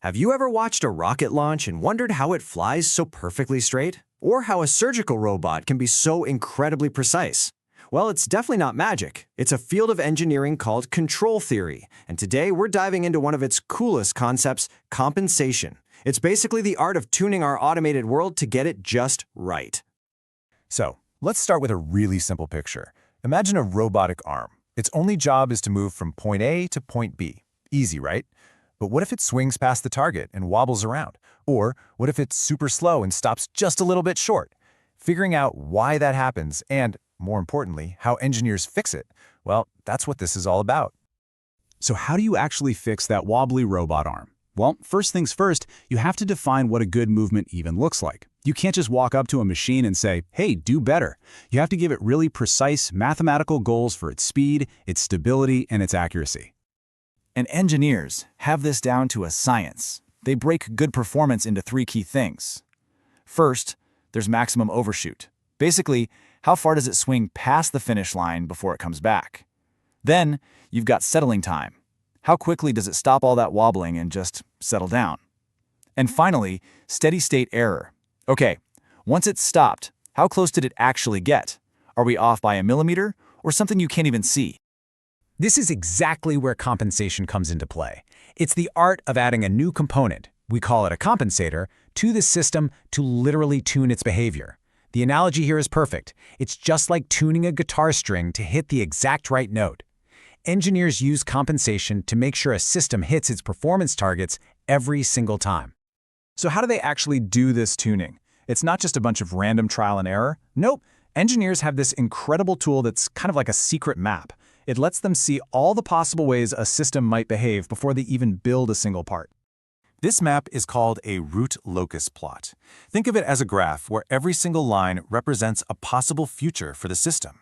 Have you ever watched a rocket launch and wondered how it flies so perfectly straight? Or how a surgical robot can be so incredibly precise? Well, it's definitely not magic. It's a field of engineering called control theory, and today we're diving into one of its coolest concepts, compensation. It's basically the art of tuning our automated world to get it just right. So, let's start with a really simple picture. Imagine a robotic arm. Its only job is to move from point A to point B. Easy, right? But what if it swings past the target and wobbles around? Or what if it's super slow and stops just a little bit short? Figuring out why that happens and, more importantly, how engineers fix it, well, that's what this is all about. So how do you actually fix that wobbly robot arm? Well, first things first, you have to define what a good movement even looks like. You can't just walk up to a machine and say, hey, do better. You have to give it really precise mathematical goals for its speed, its stability, and its accuracy. And engineers have this down to a science. They break good performance into three key things. First, there's maximum overshoot. Basically, how far does it swing past the finish line before it comes back? Then, you've got settling time. How quickly does it stop all that wobbling and just settle down? And finally, steady-state error. Okay, once it's stopped, how close did it actually get? Are we off by a millimeter or something you can't even see? This is exactly where compensation comes into play. It's the art of adding a new component, we call it a compensator, to the system to literally tune its behavior. The analogy here is perfect. It's just like tuning a guitar string to hit the exact right note. Engineers use compensation to make sure a system hits its performance targets every single time. So how do they actually do this tuning? It's not just a bunch of random trial and error. Nope, engineers have this incredible tool that's kind of like a secret map. It lets them see all the possible ways a system might behave before they even build a single part. This map is called a root locus plot. Think of it as a graph where every single line represents a possible future for the system.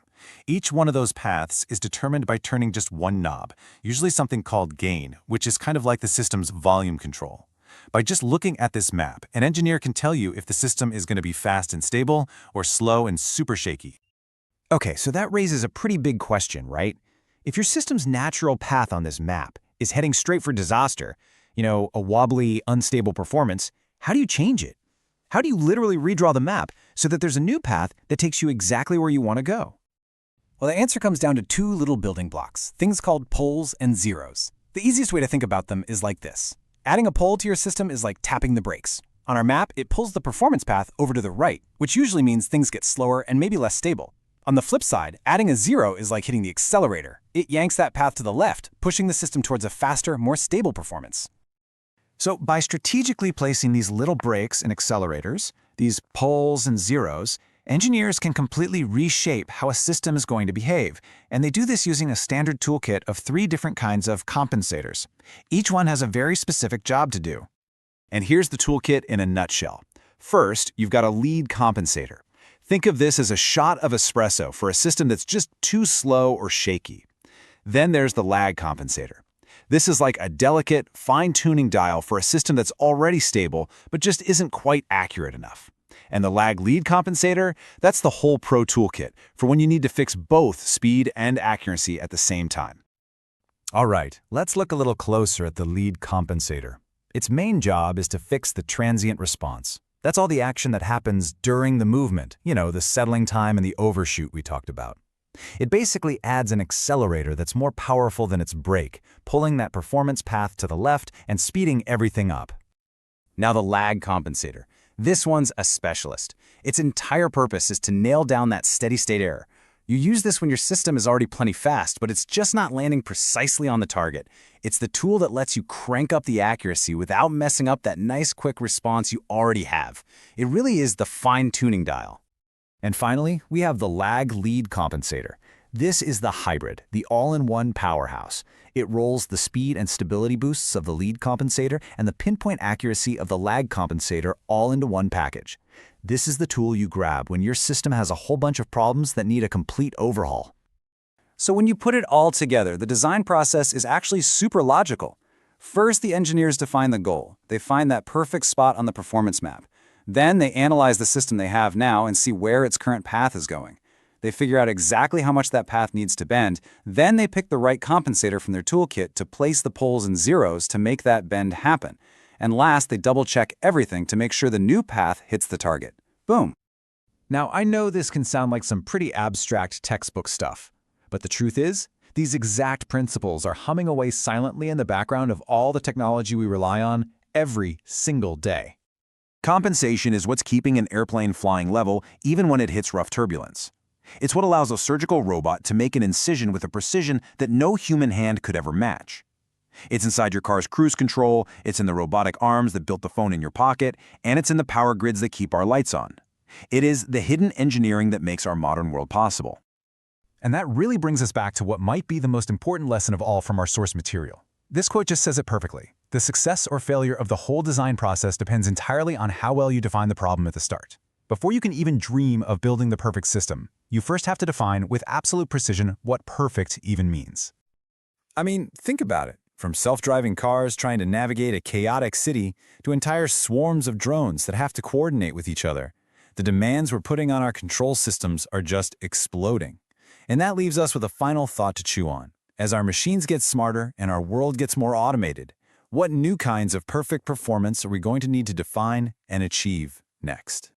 Each one of those paths is determined by turning just one knob, usually something called gain, which is kind of like the system's volume control. By just looking at this map, an engineer can tell you if the system is going to be fast and stable or slow and super shaky. Okay, so that raises a pretty big question, right? If your system's natural path on this map is heading straight for disaster, a wobbly, unstable performance, how do you change it? How do you literally redraw the map so that there's a new path that takes you exactly where you want to go? Well, the answer comes down to two little building blocks, things called poles and zeros. The easiest way to think about them is like this. Adding a pole to your system is like tapping the brakes. On our map, it pulls the performance path over to the right, which usually means things get slower and maybe less stable. On the flip side, adding a zero is like hitting the accelerator. It yanks that path to the left, pushing the system towards a faster, more stable performance. So by strategically placing these little brakes and accelerators, these poles and zeros, engineers can completely reshape how a system is going to behave, and they do this using a standard toolkit of 3 different kinds of compensators. Each one has a very specific job to do. And here's the toolkit in a nutshell. First, you've got a lead compensator. Think of this as a shot of espresso for a system that's just too slow or shaky. Then there's the lag compensator. This is like a delicate, fine-tuning dial for a system that's already stable, but just isn't quite accurate enough. And the lag lead compensator, that's the whole pro toolkit for when you need to fix both speed and accuracy at the same time. All right, let's look a little closer at the lead compensator. Its main job is to fix the transient response. That's all the action that happens during the movement, the settling time and the overshoot we talked about. It basically adds an accelerator that's more powerful than its brake, pulling that performance path to the left and speeding everything up. Now the lag compensator. This one's a specialist. Its entire purpose is to nail down that steady-state error. You use this when your system is already plenty fast, but it's just not landing precisely on the target. It's the tool that lets you crank up the accuracy without messing up that nice quick response you already have. It really is the fine-tuning dial. And finally, we have the lag lead compensator. This is the hybrid, the all-in-one powerhouse. It rolls the speed and stability boosts of the lead compensator and the pinpoint accuracy of the lag compensator all into one package. This is the tool you grab when your system has a whole bunch of problems that need a complete overhaul. So when you put it all together, the design process is actually super logical. First, the engineers define the goal. They find that perfect spot on the performance map. Then they analyze the system they have now and see where its current path is going. They figure out exactly how much that path needs to bend. Then they pick the right compensator from their toolkit to place the poles and zeros to make that bend happen. And last, they double-check everything to make sure the new path hits the target. Boom. Now, I know this can sound like some pretty abstract textbook stuff, but the truth is, these exact principles are humming away silently in the background of all the technology we rely on every single day. Compensation is what's keeping an airplane flying level even when it hits rough turbulence. It's what allows a surgical robot to make an incision with a precision that no human hand could ever match. It's inside your car's cruise control, it's in the robotic arms that built the phone in your pocket, and it's in the power grids that keep our lights on. It is the hidden engineering that makes our modern world possible. And that really brings us back to what might be the most important lesson of all from our source material. This quote just says it perfectly. The success or failure of the whole design process depends entirely on how well you define the problem at the start. Before you can even dream of building the perfect system, you first have to define with absolute precision what perfect even means. I mean, think about it. From self-driving cars trying to navigate a chaotic city to entire swarms of drones that have to coordinate with each other, the demands we're putting on our control systems are just exploding. And that leaves us with a final thought to chew on. As our machines get smarter and our world gets more automated, what new kinds of perfect performance are we going to need to define and achieve next?